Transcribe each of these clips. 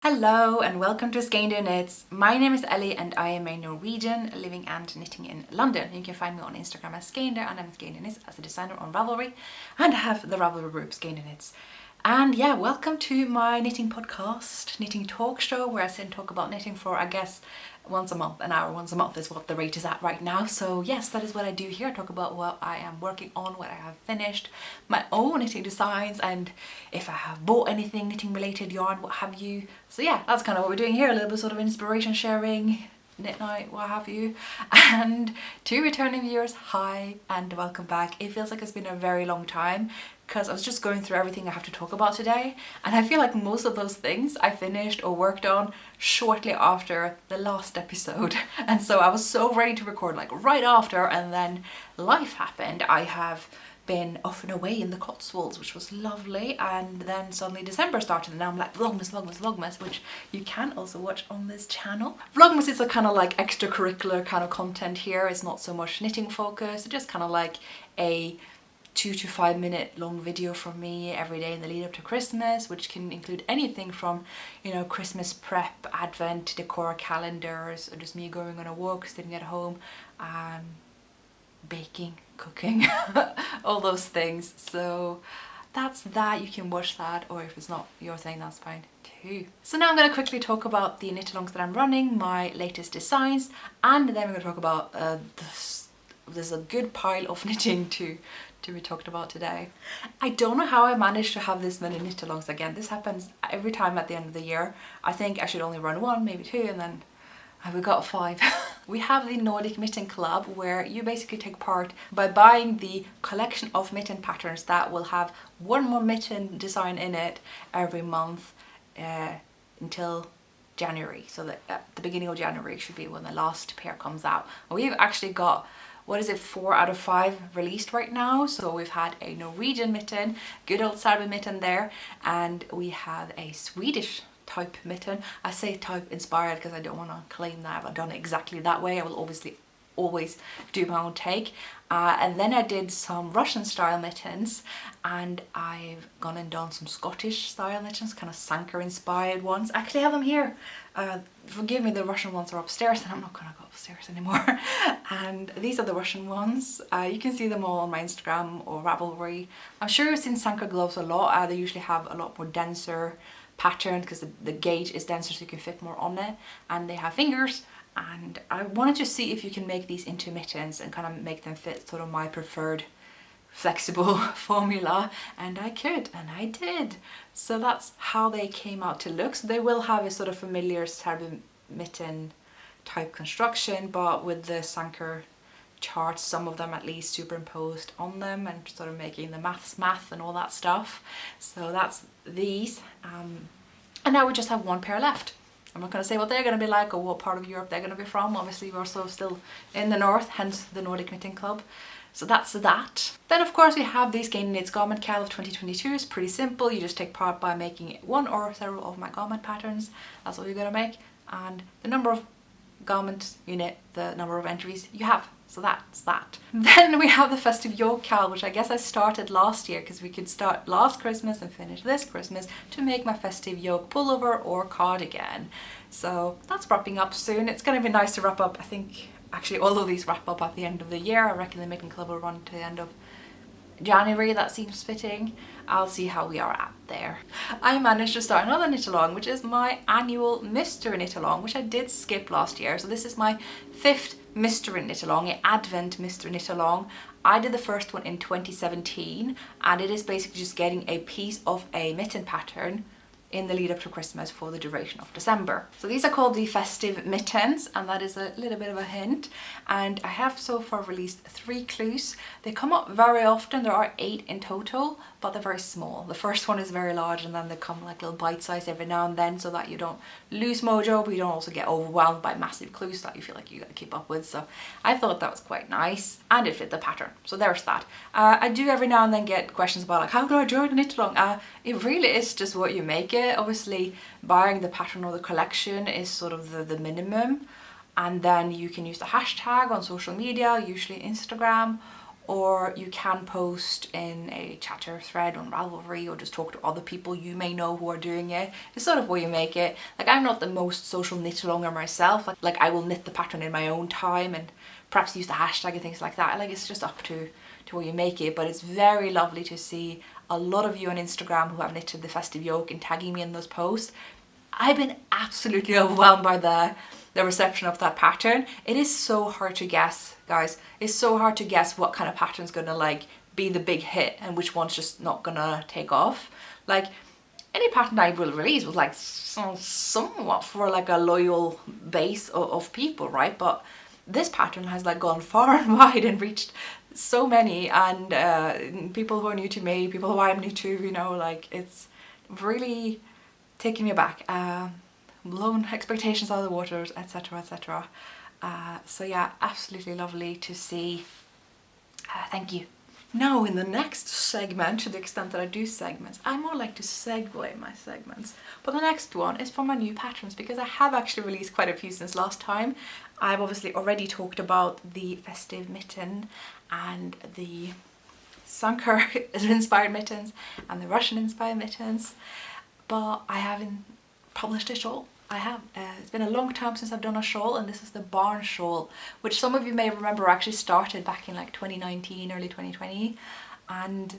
Hello and welcome to Skeindeer Knits. My name is Ellie and I am a Norwegian living and knitting in London. You can find me on Instagram as Skeindeer and I'm Skeindeer Knits as a designer on Ravelry, and I have the Ravelry group Skeindeer Knits. And yeah, welcome to my knitting podcast, knitting talk show, where I sit and talk about knitting for, I guess, once a month. An hour once a month is what the rate is at right now. So yes, that is what I do here. I talk about what I am working on, what I have finished, my own knitting designs, and if I have bought anything knitting related, yarn, what have you. So yeah, that's kind of what we're doing here, a little bit sort of inspiration sharing, knit night, what have you. And to returning viewers, hi and welcome back. It feels like it's been a very long time because I was just going through everything I have to talk about today, and I feel like most of those things I finished or worked on shortly after the last episode. And so I was so ready to record like right after, and then life happened. I have been off and away in the Cotswolds, which was lovely, and then suddenly December started and now I'm like Vlogmas, which you can also watch on this channel. Vlogmas is a kind of like extracurricular kind of content here. It's not so much knitting focused, it's just kind of like a 2 to 5 minute long video from me every day in the lead up to Christmas, which can include anything from, you know, Christmas prep, Advent, decor, calendars, or just me going on a walk, sitting at home, baking, cooking, all those things. So that's that. You can watch that, or if it's not your thing, that's fine too. So now I'm going to quickly talk about the knit-alongs that I'm running, my latest designs, and then we're going to talk about there's a good pile of knitting to be talked about today. I don't know how I managed to have this many knit-alongs again. This happens every time at the end of the year. I think I should only run one, maybe two, and then we got 5. We have the Nordic Mitten Club, where you basically take part by buying the collection of mitten patterns that will have one more mitten design in it every month until January. So that at the beginning of January should be when the last pair comes out. And we've actually got, what is it, 4 out of 5 released right now. So we've had a Norwegian mitten, good old Sarby mitten there, and we have a Swedish type mitten. I say type inspired because I don't want to claim that I've done it exactly that way. I will obviously always do my own take. And then I did some Russian style mittens, and I've gone and done some Scottish style mittens, kind of Sanker inspired ones. I actually have them here. Forgive me, the Russian ones are upstairs and I'm not gonna go upstairs anymore. And these are the Russian ones. You can see them all on my Instagram or Ravelry. I'm sure you've seen Sanker gloves a lot. They usually have a lot more denser pattern because the gauge is denser, so you can fit more on it, and they have fingers. And I wanted to see if you can make these into mittens and kind of make them fit sort of my preferred flexible formula, and I could, and I did. So that's how they came out to look. So they will have a sort of familiar Sarby mitten type construction, but with the Sanker charts, some of them at least, superimposed on them and sort of making the math and all that stuff. So that's these, and now we just have one pair left. I'm not going to say what they're going to be like or what part of Europe they're going to be from. Obviously we're also still in the north, hence the Nordic Knitting Club. So that's that. Then of course we have the Skeindeer Knits Garment Cal of 2022. It's pretty simple. You just take part by making one or several of my garment patterns. That's all you're going to make. And the number of garments you knit, the number of entries you have. So that's that. Then we have the Festive Yoke Cal, which I guess I started last year because we could start last Christmas and finish this Christmas to make my festive yoke pullover or cardigan. So that's wrapping up soon. It's going to be nice to wrap up. I think actually all of these wrap up at the end of the year. I reckon the Mitten Club will run to the end of January. That seems fitting. I'll see how we are at there. I managed to start another knit along, which is my annual mystery knit along, which I did skip last year. So this is my 5th mystery knit along, an Advent mystery knit along. I did the first one in 2017, and it is basically just getting a piece of a mitten pattern in the lead up to Christmas for the duration of December. So these are called the Festive Mittens, and that is a little bit of a hint. And I have so far released 3 clues. They come up very often. There are 8 in total, but they're very small. The first one is very large, and then they come like little bite size every now and then, so that you don't lose mojo, but you don't also get overwhelmed by massive clues that you feel like you gotta keep up with. So I thought that was quite nice, and it fit the pattern. So there's that. I do every now and then get questions about like, how do I join a knit along? It really is just what you make it. Obviously buying the pattern or the collection is sort of the minimum, and then you can use the hashtag on social media, usually Instagram, or you can post in a chatter thread on Ravelry, or just talk to other people you may know who are doing it. It's sort of where you make it. Like, I'm not the most social knit-alonger myself. Like I will knit the pattern in my own time and perhaps use the hashtag and things like that. Like, it's just up to where you make it. But it's very lovely to see a lot of you on Instagram who have knitted the festive yoke and tagging me in those posts. I've been absolutely overwhelmed by the reception of that pattern. It is so hard to guess, guys. It's so hard to guess what kind of pattern's gonna like be the big hit and which one's just not gonna take off. Like, any pattern I will release was like somewhat for like a loyal base of people, right? But this pattern has like gone far and wide and reached so many, and people who are new to me, people who I'm new to, you know, like, it's really taking me back, blown expectations out of the waters, etc, etc. So yeah, absolutely lovely to see. Thank you. Now in the next segment, to the extent that I do segments, I more like to segue my segments, but the next one is for my new patterns, because I have actually released quite a few since last time. I've obviously already talked about the festive mitten and the Sanker inspired mittens and the Russian inspired mittens, but I haven't published a shawl. I have. It's been a long time since I've done a shawl, and this is the barn shawl, which some of you may remember actually started back in like 2019, early 2020, and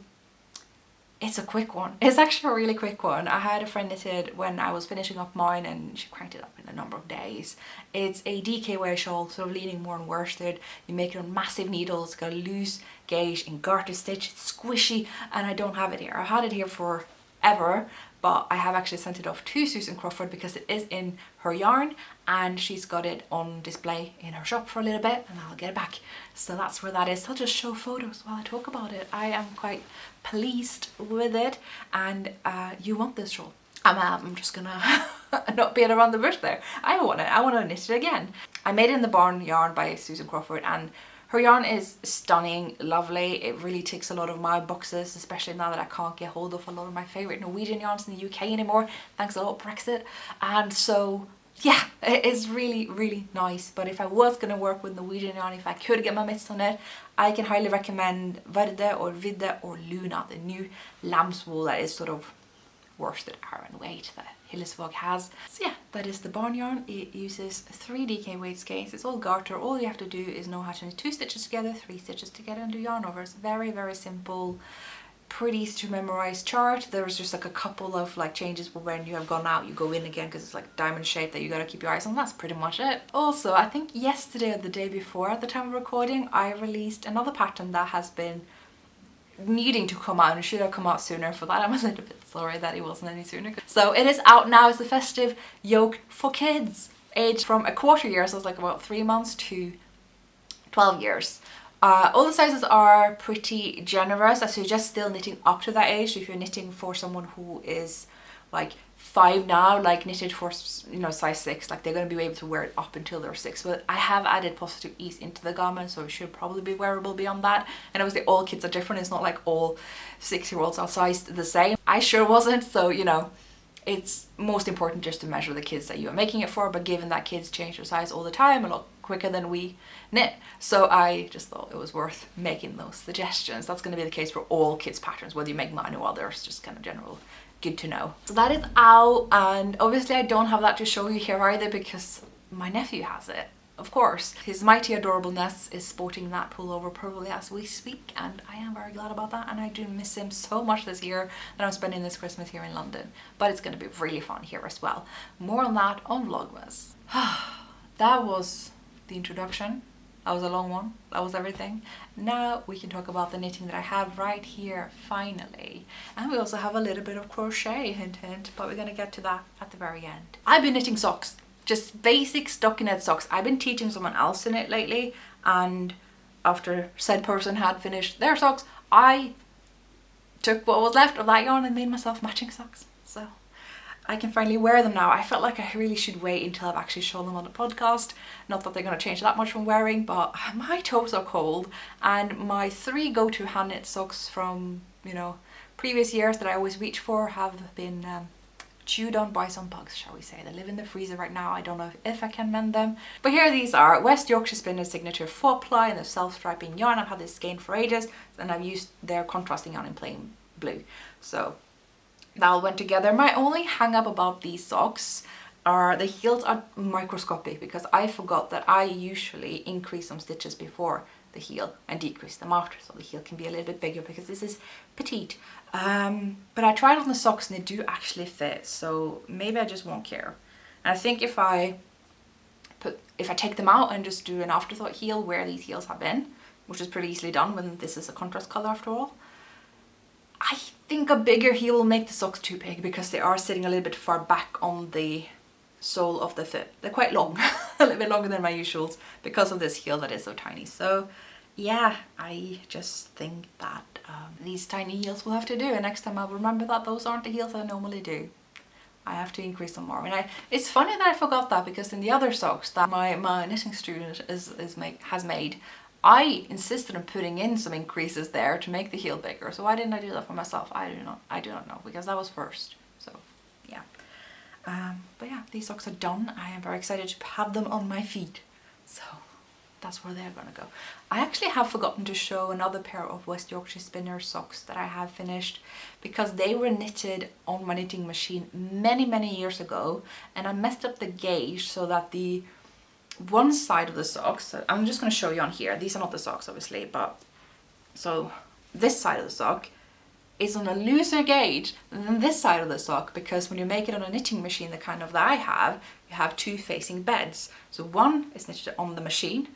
it's a quick one. It's actually a really quick one. I had a friend knitted when I was finishing up mine, and she cranked it up in a number of days. It's a DKY shawl, sort of leaning more on worsted. You make it on massive needles, it's got a loose gauge and garter stitch, it's squishy, and I don't have it here. I've had it here forever, but I have actually sent it off to Susan Crawford because it is in her yarn, and she's got it on display in her shop for a little bit, and I'll get it back. So that's where that is. I'll just show photos while I talk about it. I am quite pleased with it, and you want this shawl. I'm just gonna not beat around the bush there. I want it. I want to knit it again. I made it in the barn yarn by Susan Crawford, and her yarn is stunning, lovely. It really ticks a lot of my boxes, especially now that I can't get hold of a lot of my favourite Norwegian yarns in the UK anymore, thanks a lot Brexit. And so yeah, it is really, really nice. But if I was going to work with Norwegian yarn, if I could get my mitts on it, I can highly recommend Verde or Vidde or Luna, the new lamb's wool that is sort of worsted iron weight that Hillesvåg has. So yeah, that is the barn yarn. It uses 3 DK weight skeins. It's all garter. All you have to do is know how to knit 2 stitches together, 3 stitches together, and do yarn over. It's very, very simple, pretty easy to memorize chart. There's just like a couple of like changes, but when you have gone out, you go in again because it's like diamond shape that you gotta keep your eyes on. That's pretty much it. Also, I think yesterday or the day before at the time of recording, I released another pattern that has been needing to come out and should have come out sooner. For that I'm a little bit sorry that it wasn't any sooner. So it is out now. It's the festive yoke for kids aged from a quarter year, so it's like about 3 months, to 12 years. All the sizes are pretty generous. I suggest still knitting up to that age. So if you're knitting for someone who is like 5 now, like knitted for, you know, size 6, like they're going to be able to wear it up until they're 6. But I have added positive ease into the garment, so it should probably be wearable beyond that. And obviously all kids are different. It's not like all 6-year-olds are sized the same. I sure wasn't, so you know, it's most important just to measure the kids that you are making it for. But given that kids change their size all the time, a lot quicker than we knit, so I just thought it was worth making those suggestions. That's going to be the case for all kids patterns, whether you make mine or others, just kind of general. Good to know. So that is out, and obviously I don't have that to show you here either because my nephew has it. Of course, his mighty adorableness is sporting that pullover probably as we speak, and I am very glad about that, and I do miss him so much this year that I'm spending this Christmas here in London. But it's going to be really fun here as well. More on that on Vlogmas. That was the introduction. That was a long one. That was everything. Now we can talk about the knitting that I have right here, finally. And we also have a little bit of crochet, hint hint, but we're gonna get to that at the very end. I've been knitting socks, just basic stockinette socks. I've been teaching someone else to knit lately, and after said person had finished their socks, I took what was left of that yarn and made myself matching socks. So I can finally wear them now. I felt like I really should wait until I've actually shown them on the podcast. Not that they're going to change that much from wearing, but my toes are cold, and my 3 go-to hand knit socks from, you know, previous years that I always reach for have been chewed on by some bugs, shall we say. They live in the freezer right now. I don't know if I can mend them. But here these are West Yorkshire Spinner Signature 4-ply and the self-striping yarn. I've had this skein for ages, and I've used their contrasting yarn in plain blue. So that all went together. My only hang up about these socks are the heels are microscopic, because I forgot that I usually increase some stitches before the heel and decrease them after, so the heel can be a little bit bigger because this is petite. But I tried on the socks and they do actually fit, so maybe I just won't care. And I think if I take them out and just do an afterthought heel where these heels have been, which is pretty easily done when this is a contrast color after all, I think a bigger heel will make the socks too big because they are sitting a little bit far back on the sole of the foot. They're quite long, a little bit longer than my usuals because of this heel that is so tiny. So yeah, I just think that these tiny heels will have to do, and next time I'll remember that those aren't the heels I normally do. I have to increase them more. And it's funny that I forgot that, because in the other socks that my knitting student has made, I insisted on putting in some increases there to make the heel bigger. So why didn't I do that for myself? I do not know, because that was first. So yeah. But yeah, these socks are done. I am very excited to have them on my feet. So that's where they're gonna go. I actually have forgotten to show another pair of West Yorkshire Spinner socks that I have finished, because they were knitted on my knitting machine many years ago, and I messed up the gauge so that the one side of the socks, I'm just going to show you on here, these are not the socks obviously, but so this side of the sock is on a looser gauge than this side of the sock, because when you make it on a knitting machine, the kind of that I have, you have two facing beds. So one is knitted on the machine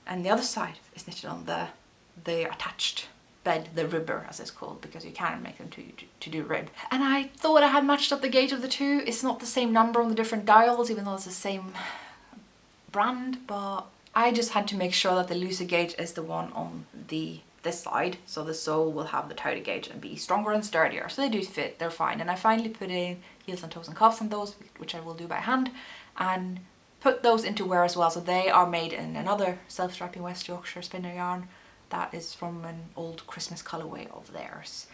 and the other side is knitted on the attached bed, the ribber as it's called, because you can make them to do rib. And I thought I had matched up the gauge of the two. It's not the same number on the different dials, even though it's the same brand, but I just had to make sure that the looser gauge is the one on this side, so the sole will have the tighter gauge and be stronger and sturdier. So they do fit, they're fine. And I finally put in heels and toes and cuffs on those, which I will do by hand, and put those into wear as well. So they are made in another self-striping West Yorkshire Spinner yarn that is from an old Christmas colorway of theirs.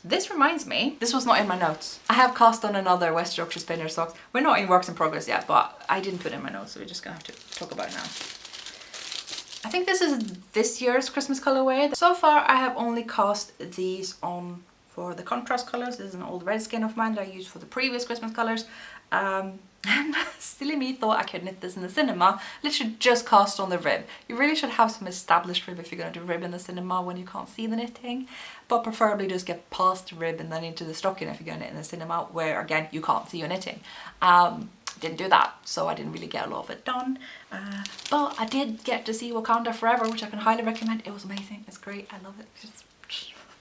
This reminds me, this was not in my notes. I have cast on another West Yorkshire Spinner socks. We're not in works in progress yet, but I didn't put it in my notes, so we're just gonna have to talk about it now. I think this is this year's Christmas colorway. So far I have only cast these on for the contrast colors. This is an old red skein of mine that I used for the previous Christmas colors. And silly me thought I could knit this in the cinema. Literally just cast on the rib. You really should have some established rib if you're going to do rib in the cinema when you can't see the knitting, but preferably just get past the rib and then into the stocking if you're going to knit in the cinema, where again you can't see your knitting. Didn't do that, so I didn't really get a lot of it done, but I did get to see Wakanda Forever, which I can highly recommend. It was amazing, it's great, I love it.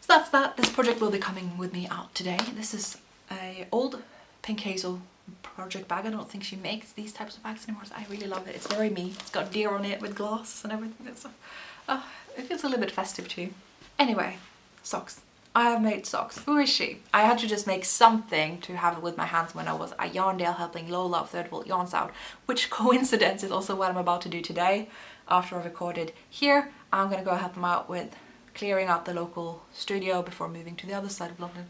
So that's that. This project will be coming with me out today. This is a old Pink Hazel project bag. I don't think she makes these types of bags anymore, so I really love it. It's very me. It's got deer on it with glasses and everything. It feels a little bit festive too. Anyway, socks. I have made socks. Who is she? I had to just make something to have it with my hands when I was at Yarndale helping Lola of Third World Yarns out, which coincidence is also what I'm about to do today. After I recorded here, I'm gonna go help them out with clearing out the local studio before moving to the other side of London.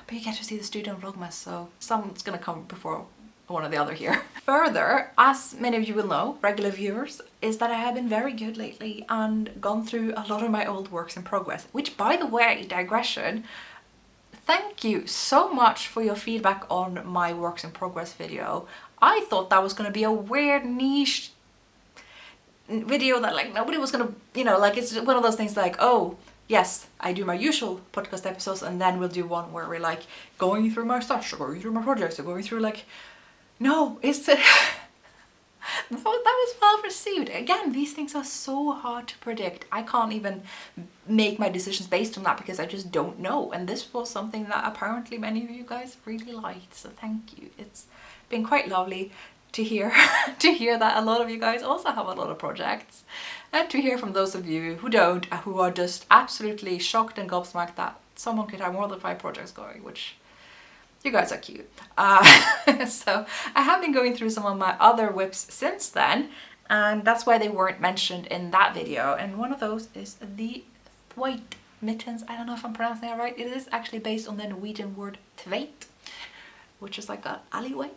But you get to see the studio in Vlogmas, so someone's gonna come before one or the other here. Further, as many of you will know, regular viewers, is that I have been very good lately and gone through a lot of my old works in progress, which, by the way, digression, thank you so much for your feedback on my works in progress video. I thought that was going to be a weird niche video that like nobody was gonna, you know, like it's one of those things like, oh yes, I do my usual podcast episodes and then we'll do one where we're like going through my stash or going through my projects or going through like, no, it's that was well received. Again, these things are so hard to predict. I can't even make my decisions based on that because I just don't know, and this was something that apparently many of you guys really liked, so thank you. It's been quite lovely to hear to hear that a lot of you guys also have a lot of projects, and to hear from those of you who don't, who are just absolutely shocked and gobsmacked that someone could have more than 5 projects going, which you guys are cute. So I have been going through some of my other whips since then, and that's why they weren't mentioned in that video, and one of those is the white mittens. I don't know if I'm pronouncing that right. It is actually based on the Norwegian word tveit, which is like an alleyway.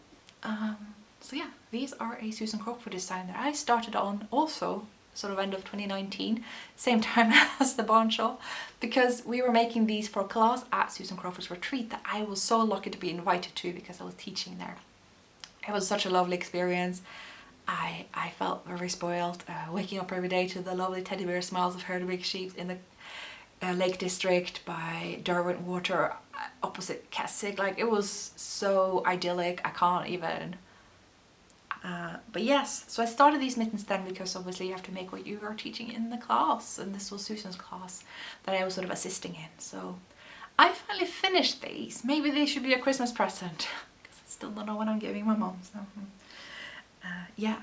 So yeah, these are a Susan Crawford design that I started on also sort of end of 2019, same time as the Bond Show, because we were making these for a class at Susan Crawford's retreat that I was so lucky to be invited to because I was teaching there. It was such a lovely experience. I felt very spoiled, waking up every day to the lovely teddy bear smiles of her big sheep in the Lake District by Derwent Water opposite Keswick. Like, it was so idyllic, I can't even. But yes, so I started these mittens then because obviously you have to make what you are teaching in the class, and this was Susan's class that I was sort of assisting in. So I finally finished these. Maybe they should be a Christmas present because I still don't know what I'm giving my mom. So yeah,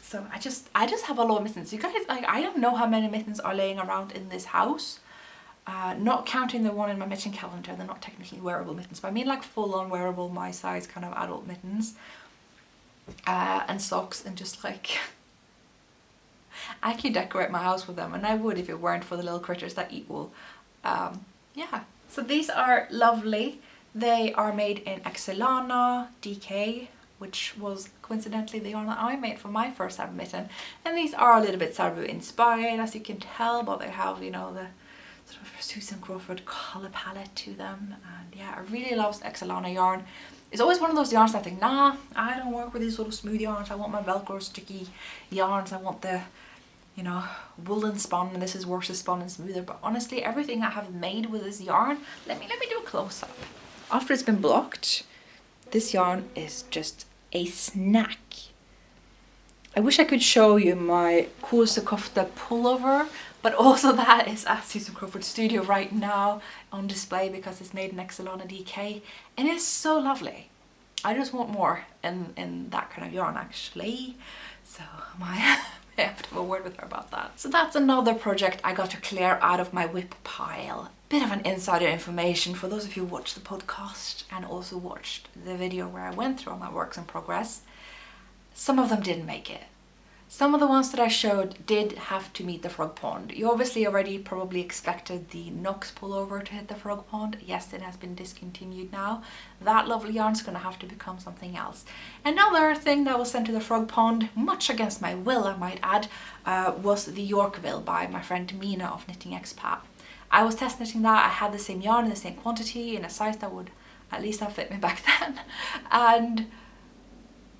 so I just have a lot of mittens. You guys, like, I don't know how many mittens are laying around in this house. Not counting the one in my mitten calendar. They're not technically wearable mittens, but I mean like full-on wearable, my size kind of adult mittens. And socks, and just like I could decorate my house with them, and I would if it weren't for the little critters that eat wool. Yeah, so these are lovely. They are made in Excelana DK, which was coincidentally the yarn that I made for my first Saru mitten, and these are a little bit Saru inspired, as you can tell, but they have, you know, the sort of Susan Crawford colour palette to them. And yeah, I really love Excelana yarn. It's always one of those yarns that I think, nah, I don't work with these sort of smooth yarns. I want my Velcro sticky yarns. I want the, you know, woolen spun, and this is worse spun and smoother. But honestly, everything I have made with this yarn, let me do a close up. After it's been blocked, this yarn is just a snack. I wish I could show you my Kurse Kofta pullover, but also that is at Susan Crawford Studio right now on display because it's made in Excelana DK, and it's so lovely. I just want more in that kind of yarn actually, so I have to have a word with her about that. So that's another project I got to clear out of my whip pile. Bit of an insider information for those of you who watched the podcast and also watched the video where I went through all my works in progress. Some of them didn't make it. Some of the ones that I showed did have to meet the frog pond. You obviously already probably expected the Knox pullover to hit the frog pond. Yes, it has been discontinued now. That lovely yarn's gonna have to become something else. Another thing that was sent to the frog pond, much against my will I might add, was the Yorkville by my friend Mina of Knitting Expat. I was test knitting that. I had the same yarn in the same quantity in a size that would at least have fit me back then. And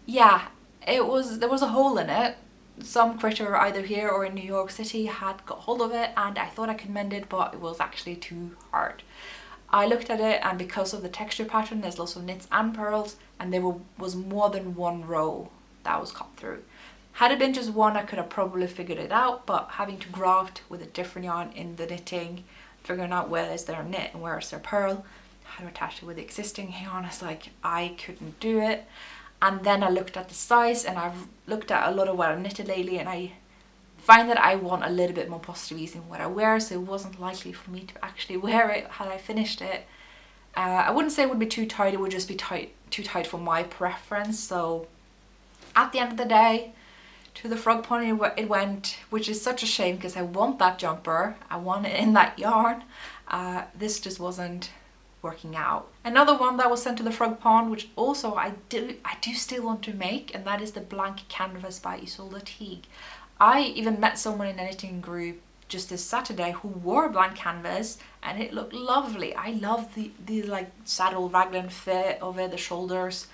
yeah, there was a hole in it. Some critter either here or in New York City had got hold of it, and I thought I could mend it, but it was actually too hard. I looked at it, and because of the texture pattern, there's lots of knits and purls, and there was more than one row that was cut through. Had it been just one, I could have probably figured it out, but having to graft with a different yarn in the knitting, figuring out where is their knit and where is their purl, how to attach it with the existing yarn, it's like I couldn't do it. And then I looked at the size, and I've looked at a lot of what I've knitted lately, and I find that I want a little bit more positive ease in what I wear, so it wasn't likely for me to actually wear it had I finished it. I wouldn't say it would be too tight, it would just be too tight for my preference. So at the end of the day, to the frog pond it went, which is such a shame because I want that jumper, I want it in that yarn. This just wasn't working out. Another one that was sent to the frog pond, which also I do still want to make, and that is the blank canvas by Isolde Teague. I even met someone in a knitting group just this Saturday who wore a blank canvas, and it looked lovely. I love the like saddle raglan fit of it, the shoulders.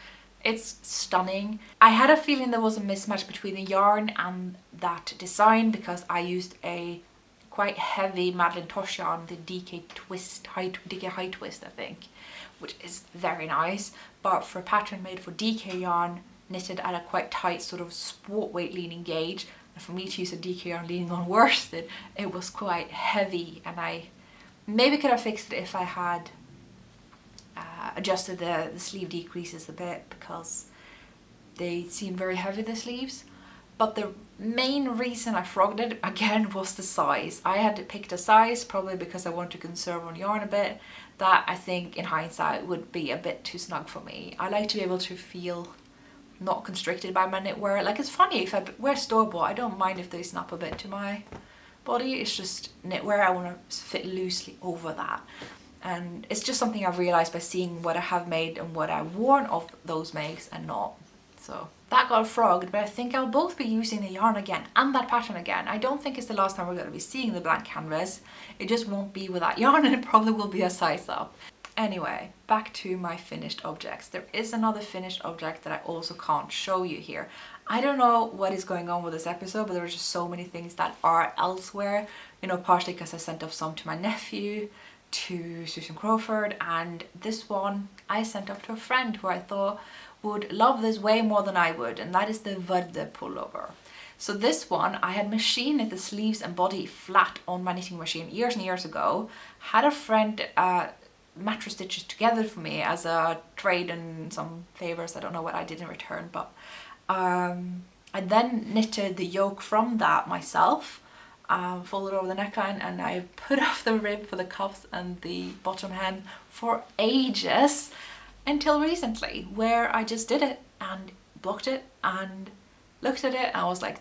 It's stunning. I had a feeling there was a mismatch between the yarn and that design because I used a quite heavy Madeline Tosh yarn, the DK High Twist, I think, which is very nice. But for a pattern made for DK yarn, knitted at a quite tight sort of sport weight leaning gauge, and for me to use a DK yarn leaning on worsted, it was quite heavy, and I maybe could have fixed it if I had adjusted the sleeve decreases a bit because they seem very heavy, the sleeves. But the main reason I frogged it again was the size. I had picked a size, probably because I want to conserve on yarn a bit, that I think in hindsight would be a bit too snug for me. I like to be able to feel not constricted by my knitwear. Like, it's funny, if I wear store-bought, I don't mind if they snap a bit to my body. It's just knitwear, I want to fit loosely over that. And it's just something I've realised by seeing what I have made and what I've worn of those makes and not. So that got frogged, but I think I'll both be using the yarn again and that pattern again. I don't think it's the last time we're going to be seeing the blank canvas. It just won't be with that yarn, and it probably will be a size up. Anyway, back to my finished objects. There is another finished object that I also can't show you here. I don't know what is going on with this episode, but there are just so many things that are elsewhere. You know, partially because I sent off some to my nephew, to Susan Crawford, and this one I sent off to a friend who I thought would love this way more than I would, and that is the Verde pullover. So this one, I had machine knit the sleeves and body flat on my knitting machine years and years ago. Had a friend mattress stitches together for me as a trade and some favours. I don't know what I did in return, but I then knitted the yoke from that myself, folded over the neckline, and I put off the rib for the cuffs and the bottom hem for ages, until recently, where I just did it and blocked it and looked at it and I was like,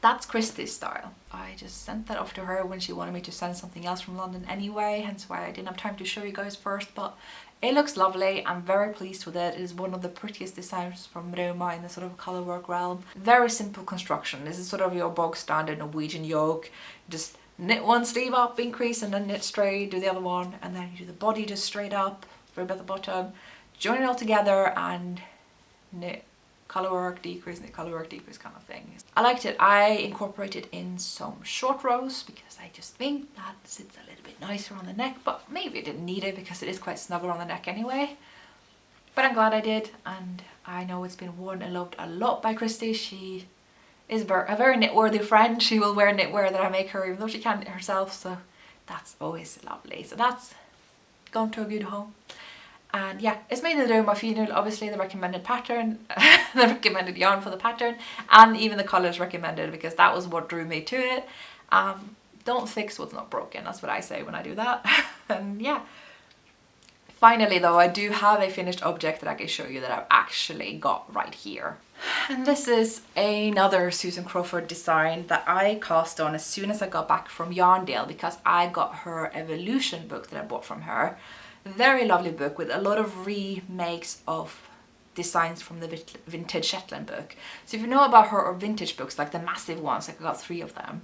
that's Christy's style. I just sent that off to her when she wanted me to send something else from London anyway, hence why I didn't have time to show you guys first, but it looks lovely. I'm very pleased with it. It is one of the prettiest designs from Roma in the sort of colour work realm. Very simple construction. This is sort of your bog standard Norwegian yoke. Just knit one sleeve up, increase, and then knit straight, do the other one, and then you do the body just straight up, rib at the bottom, join it all together and knit colour work, decrease, knit colour work, decrease kind of thing. I liked it. I incorporated in some short rows because I just think that sits a little bit nicer on the neck, but maybe I didn't need it because it is quite snuggle on the neck anyway. But I'm glad I did, and I know it's been worn and loved a lot by Christy. She is a very knit-worthy friend. She will wear knitwear that I make her, even though she can't knit herself, so that's always lovely. So that's gone to a good home. And yeah, it's made in the Roma Finer, obviously the recommended pattern, the recommended yarn for the pattern, and even the colours recommended, because that was what drew me to it. Don't fix what's not broken, that's what I say when I do that. And yeah. Finally though, I do have a finished object that I can show you that I've actually got right here. And this is another Susan Crawford design that I cast on as soon as I got back from Yarndale, because I got her Evolution book that I bought from her. Very lovely book with a lot of remakes of designs from the vintage Shetland book. So if you know about her vintage books, like the massive ones, like I got 3 of them,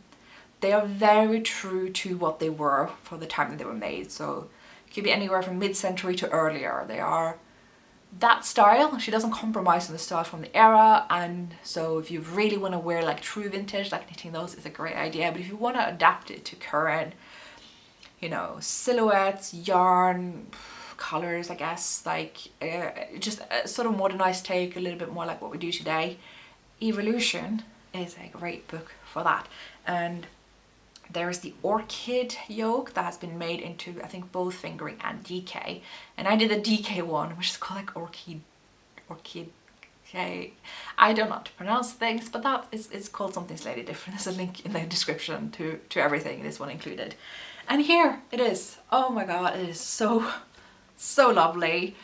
they are very true to what they were for the time that they were made. So it could be anywhere from mid-century to earlier. They are that style. She doesn't compromise on the style from the era, and so if you really want to wear like true vintage, like knitting those is a great idea. But if you want to adapt it to current, you know, silhouettes, yarn, colors, I guess, like just a sort of modernized take, a little bit more like what we do today, Evolution is a great book for that. And there is the Orchid yoke that has been made into, I think, both fingering and DK, and I did the DK one, which is called like Orchid, okay, I don't know how to pronounce things, but that is, it's called something slightly different. There's a link in the description to everything, this one included. And here it is. Oh my god, it is so lovely.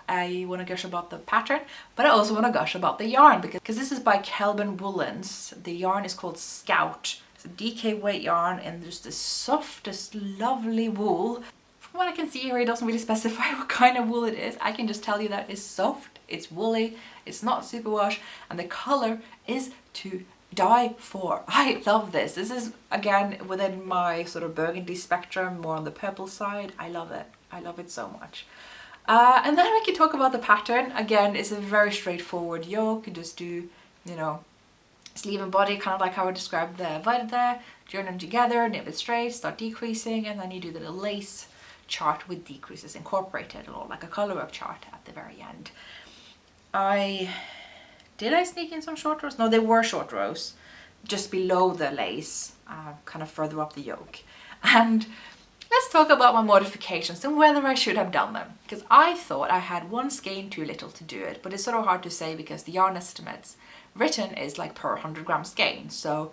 I want to gush about the pattern, but I also want to gush about the yarn, because this is by Kelvin Woolens. The yarn is called Scout. It's a DK weight yarn, and there's the softest lovely wool. From what I can see here, it doesn't really specify what kind of wool it is. I can just tell you that it's soft, it's woolly, it's not superwash, and the color is to die for. I love this. This is again within my sort of burgundy spectrum, more on the purple side. I love it. I love it so much. And then we can talk about the pattern. Again, it's a very straightforward yoke. You just do, you know, sleeve and body, kind of like how I described the Verde, join them together, knit it straight, start decreasing, and then you do the little lace chart with decreases incorporated, or like a colorwork chart at the very end. Did I sneak in some short rows? No, they were short rows just below the lace, kind of further up the yoke. And let's talk about my modifications and whether I should have done them, because I thought I had one skein too little to do it, but it's sort of hard to say because the yarn estimates written is like per 100 gram skein. So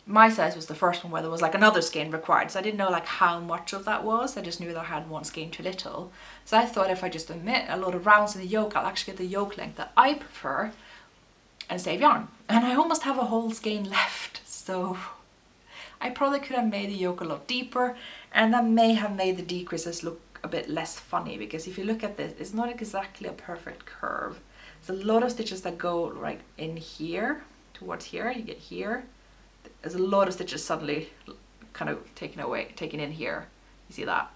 my size was the first one where there was like another skein required, so I didn't know like how much of that was. I just knew that I had one skein too little. So I thought if I just omit a lot of rounds in the yoke, I'll actually get the yoke length that I prefer and save yarn. And I almost have a whole skein left, so I probably could have made the yoke a lot deeper, and that may have made the decreases look a bit less funny, because if you look at this, it's not exactly a perfect curve. There's a lot of stitches that go right in here, towards here, you get here. There's a lot of stitches suddenly kind of taken in here. You see that?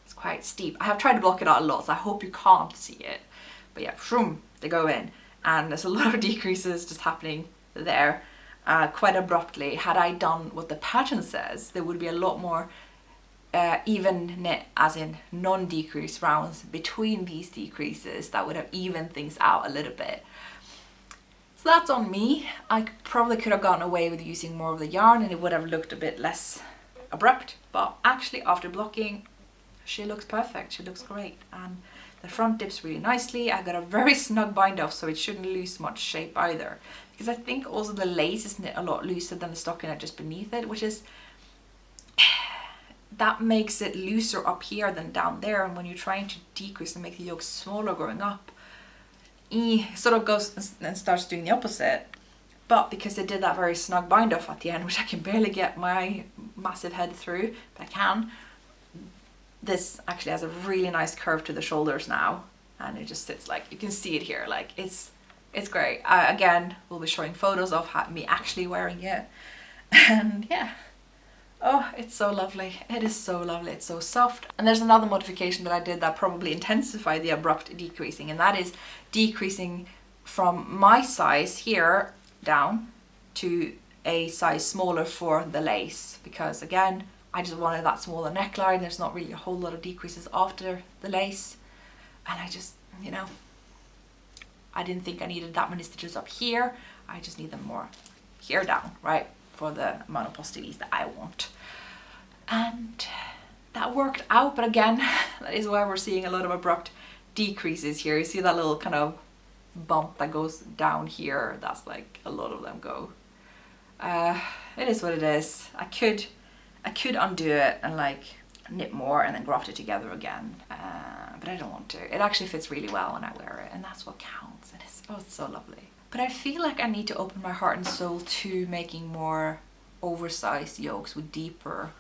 It's quite steep. I have tried to block it out a lot, so I hope you can't see it. But yeah, shroom, they go in. And there's a lot of decreases just happening there quite abruptly. Had I done what the pattern says, there would be a lot more even knit, as in non-decrease rounds between these decreases that would have evened things out a little bit. So that's on me. I probably could have gotten away with using more of the yarn and it would have looked a bit less abrupt, but actually after blocking, she looks perfect. She looks great, and the front dips really nicely. I got a very snug bind off, so it shouldn't lose much shape either, because I think also the lace is knit a lot looser than the stockinette just beneath it, which is, that makes it looser up here than down there, and when you're trying to decrease and make the yoke smaller going up, it sort of goes and starts doing the opposite. But because they did that very snug bind off at the end, which I can barely get my massive head through, but I can, this actually has a really nice curve to the shoulders now, and it just sits like, you can see it here, like it's great. Again, we'll be showing photos of me actually wearing it, and yeah. Oh, it's so lovely. It is so lovely. It's so soft. And there's another modification that I did that probably intensified the abrupt decreasing, and that is decreasing from my size here down to a size smaller for the lace, because again, I just wanted that smaller neckline. There's not really a whole lot of decreases after the lace, and I just, you know, I didn't think I needed that many stitches up here. I just need them more here down, right, for the amount of postilles that I want. And that worked out, but again, that is why we're seeing a lot of abrupt decreases here. You see that little kind of bump that goes down here? That's like a lot of them go. It is what it is. I could undo it and like knit more and then graft it together again, but I don't want to. It actually fits really well when I wear it, and that's what counts. And it's so lovely. But I feel like I need to open my heart and soul to making more oversized yokes with deeper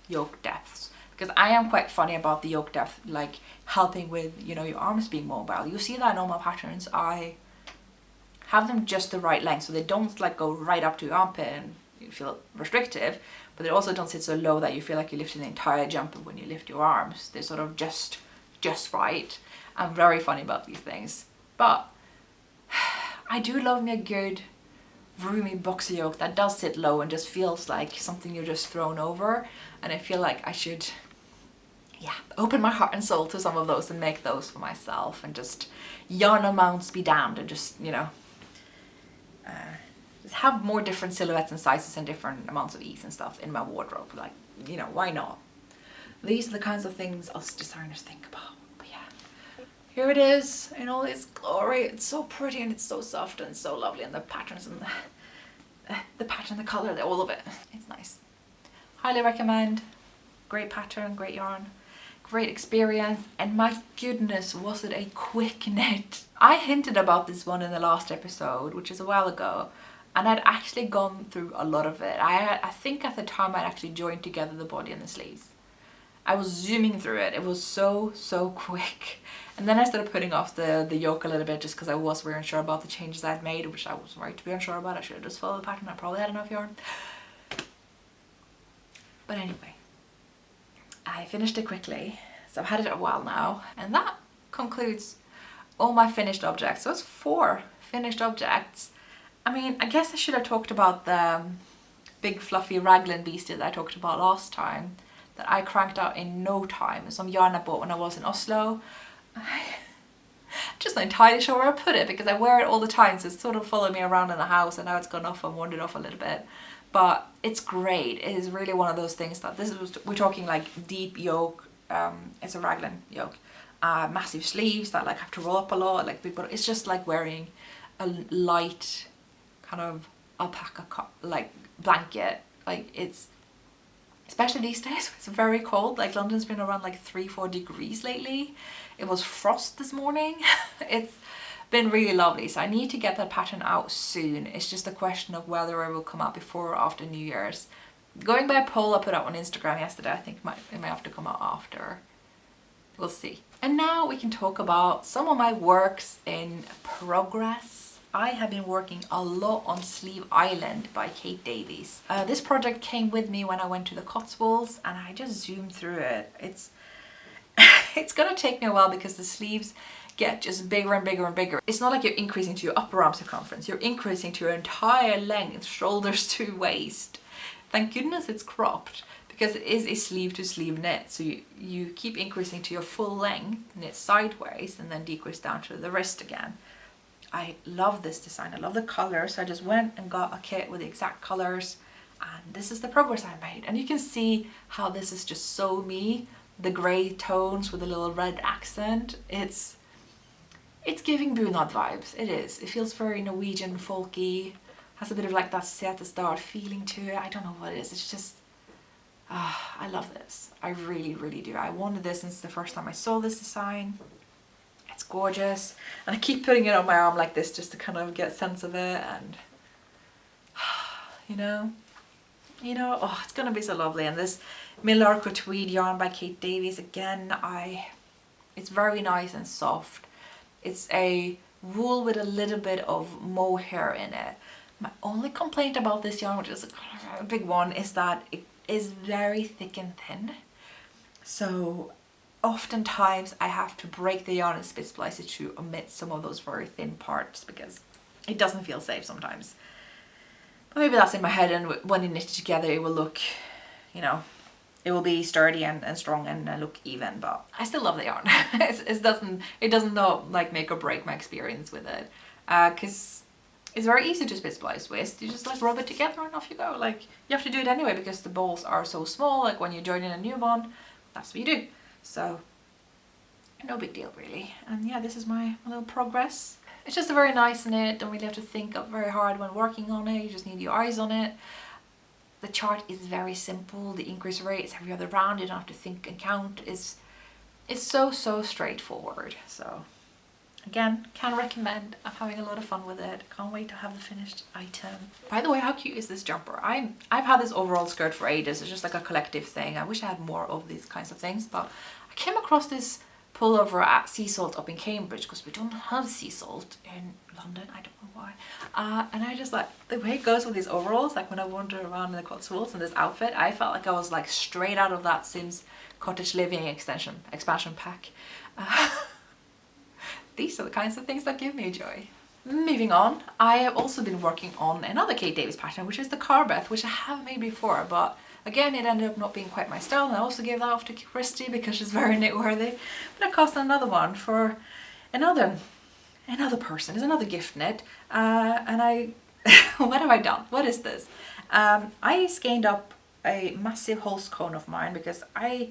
yoke depths, because I am quite funny about the yoke depth, like helping with, you know, your arms being mobile. You see that in all my patterns, I have them just the right length, so they don't like go right up to your armpit and you feel restrictive, but they also don't sit so low that you feel like you're lifting the entire jumper when you lift your arms. They're sort of just right. I'm very funny about these things, but I do love me a good roomy boxy yoke that does sit low and just feels like something you're just thrown over, and I feel like I should, yeah, open my heart and soul to some of those and make those for myself, and just yarn amounts be damned, and just, you know, just have more different silhouettes and sizes and different amounts of ease and stuff in my wardrobe. Like, you know, why not? These are the kinds of things us designers think about. But yeah, here it is in all its glory. It's so pretty and it's so soft and so lovely, and the patterns and the pattern, the color, all of it. It's nice. Highly recommend. Great pattern, great yarn, great experience, and my goodness, was it a quick knit. I hinted about this one in the last episode, which is a while ago, and I'd actually gone through a lot of it. I think at the time I'd actually joined together the body and the sleeves. I was zooming through it. It was so quick. And then I started putting off the yoke a little bit, just because I was very unsure about the changes I'd made, which I was right to be unsure about. I should have just followed the pattern. I probably had enough yarn. But anyway, I finished it quickly. So I've had it a while now. And that concludes all my finished objects. So it's 4 finished objects. I mean, I guess I should have talked about the big fluffy raglan beastie that I talked about last time, that I cranked out in no time. Some yarn I bought when I was in Oslo. I'm just not entirely sure where I put it, because I wear it all the time, so it's sort of followed me around in the house, and now it's gone off and wandered off a little bit. But it's great. It is really one of those things that we're talking like deep yoke. It's a raglan yoke. Massive sleeves that like have to roll up a lot, like big, but it's just like wearing a light kind of alpaca like blanket. Like, it's, especially these days, it's very cold. Like, London's been around like 3-4 degrees lately. It was frost this morning. It's been really lovely, so I need to get that pattern out soon. It's just a question of whether it will come out before or after New Year's. Going by a poll I put up on Instagram yesterday, I think it might have to come out after. We'll see. And now we can talk about some of my works in progress. I have been working a lot on Sleeve Island by Kate Davies. This project came with me when I went to the Cotswolds, and I just zoomed through it. It's gonna take me a while because the sleeves get just bigger and bigger and bigger. It's not like you're increasing to your upper arm circumference, you're increasing to your entire length, shoulders to waist. Thank goodness it's cropped, because it is a sleeve to sleeve knit, so you keep increasing to your full length, knit sideways, and then decrease down to the wrist again. I love this design, I love the colors, so I just went and got a kit with the exact colors, and this is the progress I made. And you can see how this is just so me, the grey tones with a little red accent. It's giving bunad vibes, it is. It feels very Norwegian folky, has a bit of like that Setesdal feeling to it. I don't know what it is, it's just, I love this. I really, really do. I wanted this since the first time I saw this design. It's gorgeous. And I keep putting it on my arm like this just to kind of get a sense of it, and you know, oh, it's gonna be so lovely. And this Millarco tweed yarn by Kate Davies, again, it's very nice and soft. It's a wool with a little bit of mohair in it. My only complaint about this yarn, which is a big one, is that it is very thick and thin. So oftentimes I have to break the yarn and spit splice it to omit some of those very thin parts because it doesn't feel safe sometimes. But maybe that's in my head, and when you knit it together it will look, you know, it will be sturdy and strong and look even. But I still love the yarn. It doesn't like make or break my experience with it, because it's very easy to spit splice with. You just like rub it together and off you go. Like, you have to do it anyway because the balls are so small. Like when you join in a new one, that's what you do. So no big deal really. And yeah, this is my little progress. It's just a very nice knit. Don't really have to think up very hard when working on it. You just need your eyes on it. The chart is very simple. The increase rate is every other round. You don't have to think and count. It's so straightforward. So again, can recommend. I'm having a lot of fun with it. Can't wait to have the finished item. By the way, how cute is this jumper? I've had this overall skirt for ages. It's just like a collective thing. I wish I had more of these kinds of things, but I came across this pullover at Sea Salt up in Cambridge because we don't have sea salt in London. I don't know why. And I just like the way it goes with these overalls. Like when I wander around in the Cotswolds in this outfit, I felt like I was like straight out of that Sims Cottage Living expansion pack. These are the kinds of things that give me joy. Moving on, I have also been working on another Kate Davies pattern, which is the Carbeth, which I have made before, but again, it ended up not being quite my style, and I also gave that off to Christy because she's very knit-worthy. But I cast another one for another person. It's another gift knit, and I, what have I done? What is this? I skeined up a massive Holst cone of mine because I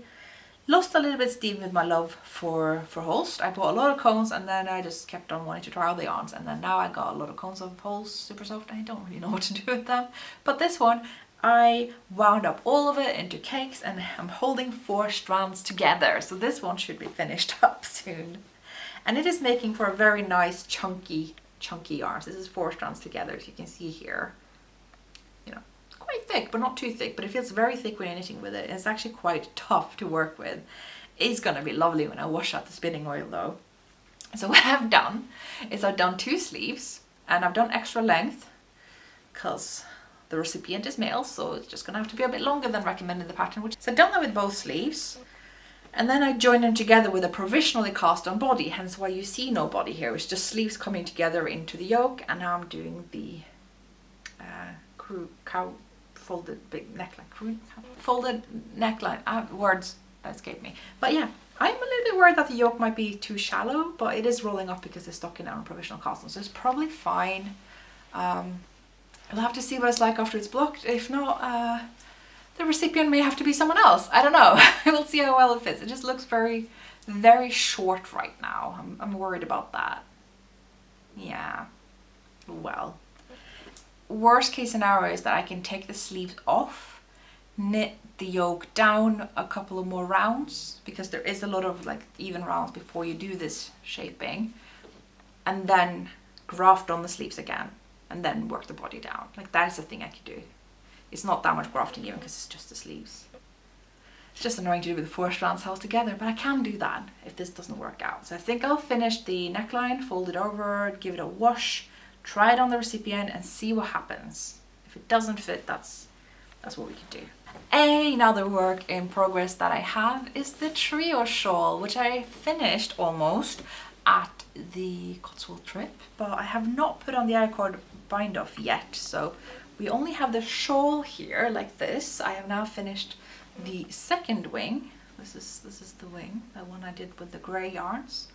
lost a little bit steam with my love for Holst. I bought a lot of cones and then I just kept on wanting to try all the yarns, and then now I got a lot of cones of Holst Super Soft. I don't really know what to do with them. But this one, I wound up all of it into cakes and I'm holding 4 strands together. So this one should be finished up soon. And it is making for a very nice chunky yarn. This is 4 strands together, as you can see here. You know, quite thick, but not too thick, but it feels very thick when you're knitting with it. It's actually quite tough to work with. It's gonna be lovely when I wash out the spinning oil though. So what I've done is I've done 2 sleeves and I've done extra length because the recipient is male, so it's just gonna have to be a bit longer than recommended in the pattern. So I've done that with both sleeves. And then I joined them together with a provisionally cast on body, hence why you see no body here. It's just sleeves coming together into the yoke, and now I'm doing the cow folded big neckline. Folded neckline. Words escape me. But yeah, I'm a little bit worried that the yoke might be too shallow, but it is rolling up because it's stocking out on provisional cast on, so it's probably fine. We'll have to see what it's like after it's blocked. If not, the recipient may have to be someone else. I don't know. We'll see how well it fits. It just looks very, very short right now. I'm worried about that. Yeah. Well. Worst case scenario is that I can take the sleeves off, knit the yoke down a couple of more rounds, because there is a lot of like even rounds before you do this shaping, and then graft on the sleeves again, and then work the body down. Like that is the thing I could do. It's not that much grafting even because it's just the sleeves. It's just annoying to do with the 4 strands held together, but I can do that if this doesn't work out. So I think I'll finish the neckline, fold it over, give it a wash, try it on the recipient and see what happens. If it doesn't fit, that's what we could do. Another work in progress that I have is the trio shawl, which I finished almost at the Cotswold trip, but I have not put on the I-cord bind off yet. So we only have the shawl here like this. I have now finished the second wing. This is the wing, the one I did with the grey yarns.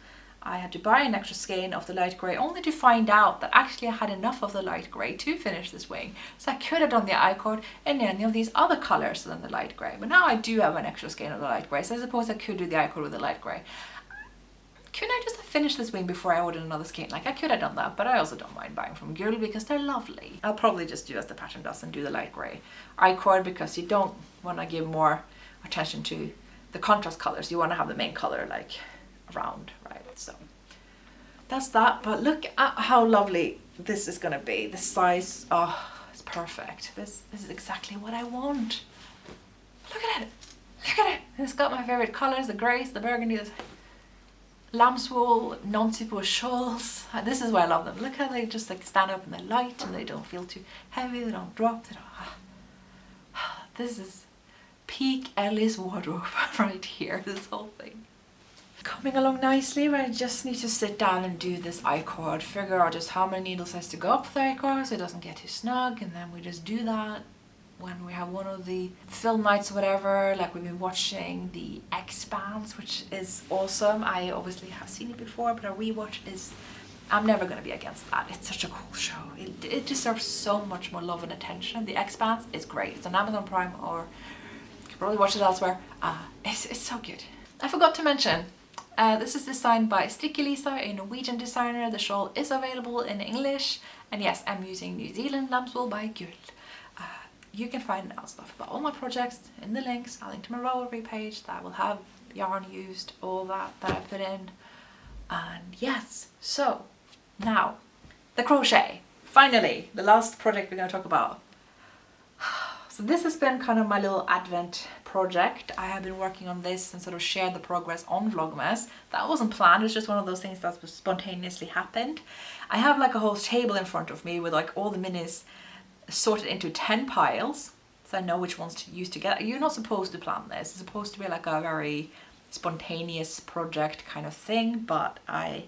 I had to buy an extra skein of the light grey only to find out that actually I had enough of the light grey to finish this wing. So I could have done the I-cord in any of these other colours than the light grey. But now I do have an extra skein of the light grey, so I suppose I could do the I-cord with the light grey. Couldn't I just have finished this wing before I ordered another skein? Like, I could have done that, but I also don't mind buying from Gul because they're lovely. I'll probably just do as the pattern does and do the light grey I-cord because you don't want to give more attention to the contrast colours. You want to have the main colour like around, right? So that's that. But look at how lovely this is going to be. The size, oh, it's perfect. This is exactly what I want. Look at it. Look at it. It's got my favourite colours, the greys, the burgundies. Lamb's wool, non-super shawls. This is why I love them. Look how they just like stand up in the light and they don't feel too heavy, they don't drop, they don't... This is peak Ellie's wardrobe right here, this whole thing. Coming along nicely, but I just need to sit down and do this I-cord, figure out just how many needles has to go up the I-cord so it doesn't get too snug, and then we just do that when we have one of the film nights or whatever. Like, we've been watching The Expanse, which is awesome. I obviously have seen it before, but a rewatch is, I'm never going to be against that. It's such a cool show. It deserves so much more love and attention. The Expanse is great. It's on Amazon Prime, or you can probably watch it elsewhere. It's so good. I forgot to mention, this is designed by Sticky Lisa, a Norwegian designer. The shawl is available in English, and yes, I'm using New Zealand lamb's wool by Gul. You can find out stuff about all my projects in the links. I'll link to my Ravelry page that will have yarn used, all that I put in. And yes, so now the crochet. Finally, the last project we're going to talk about. So this has been kind of my little Advent project. I have been working on this and sort of shared the progress on Vlogmas. That wasn't planned, it was just one of those things that spontaneously happened. I have like a whole table in front of me with like all the minis sorted into 10 piles, so I know which ones to use together. You're not supposed to plan this. It's supposed to be like a very spontaneous project kind of thing, but I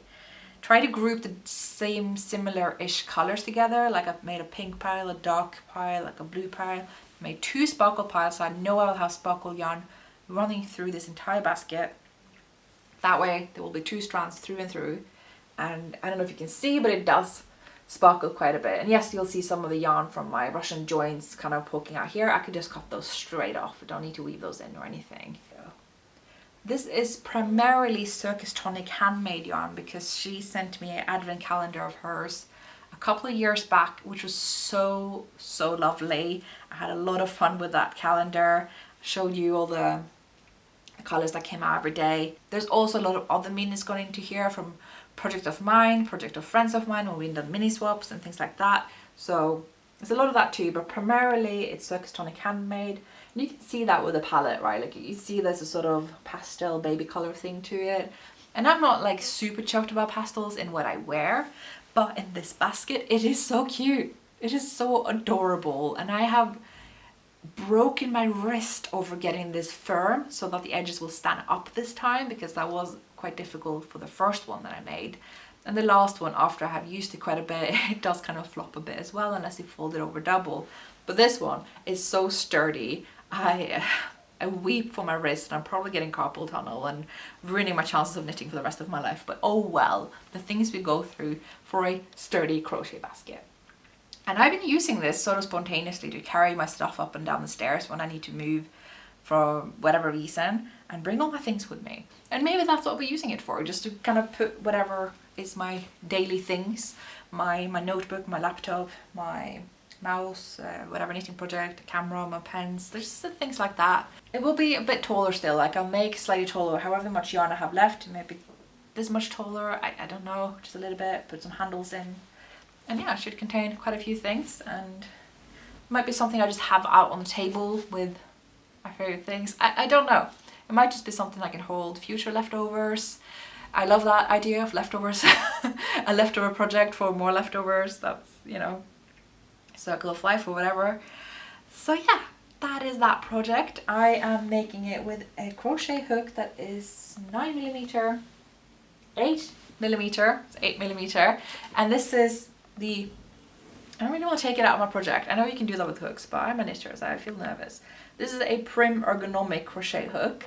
try to group the same similar-ish colors together. Like, I've made a pink pile, a dark pile, like a blue pile. I made 2 sparkle piles, so I know I'll have sparkle yarn running through this entire basket. That way there will be 2 strands through and through, and I don't know if you can see, but it does sparkle quite a bit. And yes, you'll see some of the yarn from my Russian joints kind of poking out here. I could just cut those straight off. I don't need to weave those in or anything. This is primarily Cicustonic Handmade yarn because she sent me an advent calendar of hers a couple of years back, which was so lovely. I had a lot of fun with that calendar. I showed you all the colours that came out every day. There's also a lot of other minis going into here from project of mine, project of friends of mine, when we've done mini swaps and things like that. So there's a lot of that too, but primarily it's Cicustonic Handmade. And you can see that with the palette, right? Like, you see there's a sort of pastel baby color thing to it. And I'm not like super chuffed about pastels in what I wear, but in this basket, it is so cute. It is so adorable. And I have broken my wrist over getting this firm so that the edges will stand up this time, because that was quite difficult for the first one that I made. And the last one, after I have used it quite a bit, it does kind of flop a bit as well unless you fold it over double. But this one is so sturdy. I weep for my wrist, and I'm probably getting carpal tunnel and ruining my chances of knitting for the rest of my life. But oh well, the things we go through for a sturdy crochet basket. And I've been using this sort of spontaneously to carry my stuff up and down the stairs when I need to move for whatever reason, and bring all my things with me. And maybe that's what we're using it for, just to kind of put whatever is my daily things, my notebook, my laptop, my mouse, whatever knitting project, camera, my pens, there's just things like that. It will be a bit taller still, like I'll make slightly taller, however much yarn I have left, maybe this much taller, I don't know, just a little bit, put some handles in. And yeah, it should contain quite a few things, and Might be something I just have out on the table with my favourite things. I don't know. It might just be something I can hold future leftovers. I love that idea of leftovers. A leftover project for more leftovers. That's, you know, circle of life or whatever. So yeah, that is that project. I am making it with a crochet hook that is 9mm, 8mm, it's 8mm, and this is the, I don't really want to take it out of my project. I know you can do that with hooks, but I'm a knitter, so I feel nervous. This is a Prim ergonomic crochet hook,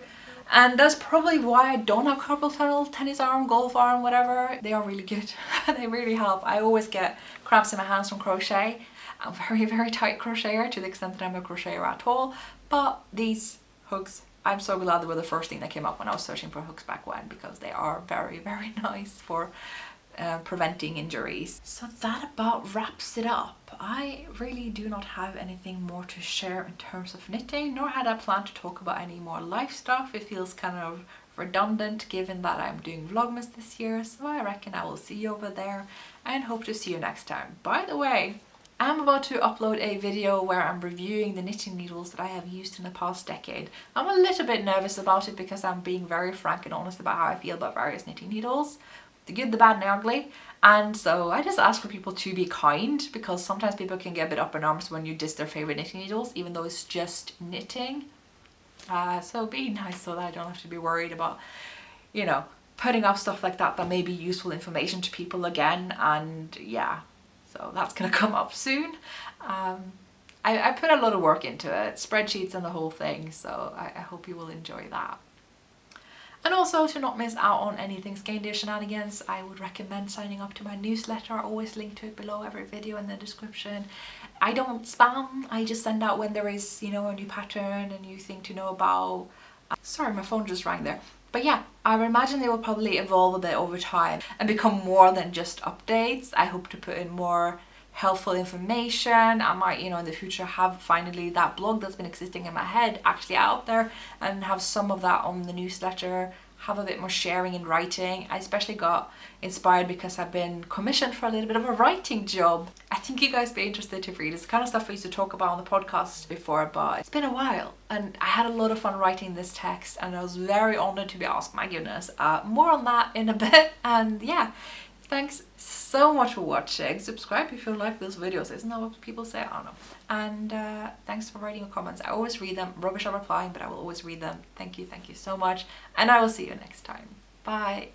and that's probably why I don't have carpal tunnel, tennis arm, golf arm, whatever. They are really good. They really help. I always get cramps in my hands from crochet. I'm very, very tight crocheter to the extent that I'm a crocheter at all, but these hooks, I'm so glad they were the first thing that came up when I was searching for hooks back when, because they are very, very nice for preventing injuries. So that about wraps it up. I really do not have anything more to share in terms of knitting, nor had I planned to talk about any more life stuff. It feels kind of redundant given that I'm doing Vlogmas this year, so I reckon I will see you over there and hope to see you next time. By the way, I'm about to upload a video where I'm reviewing the knitting needles that I have used in the past decade. I'm a little bit nervous about it because I'm being very frank and honest about how I feel about various knitting needles. The good, the bad and the ugly. And so I just ask for people to be kind, because sometimes people can get a bit up in arms when you diss their favourite knitting needles, even though it's just knitting. So be nice so that I don't have to be worried about, you know, putting up stuff like that that may be useful information to people again. And yeah, so that's gonna come up soon. I put a lot of work into it, spreadsheets and the whole thing, so I hope you will enjoy that. And also, to not miss out on anything Skeindeer shenanigans, I would recommend signing up to my newsletter. I always link to it below every video in the description. I don't spam, I just send out when there is, you know, a new pattern, a new thing to know about. Sorry, my phone just rang there. But yeah, I would imagine they will probably evolve a bit over time and become more than just updates. I hope to put in more helpful information. I might, you know, in the future have finally that blog that's been existing in my head actually out there, and have some of that on the newsletter, have a bit more sharing and writing. I especially got inspired because I've been commissioned for a little bit of a writing job. I think you guys would be interested to read. It's the kind of stuff I used to talk about on the podcast before, but it's been a while and I had a lot of fun writing this text and I was very honoured to be asked. My goodness. More on that in a bit. And yeah, thanks so much for watching. Subscribe if you like those videos. Isn't that what people say? I don't know. And thanks for writing your comments. I always read them. Rubbish at replying, but I will always read them. Thank you so much. And I will see you next time. Bye.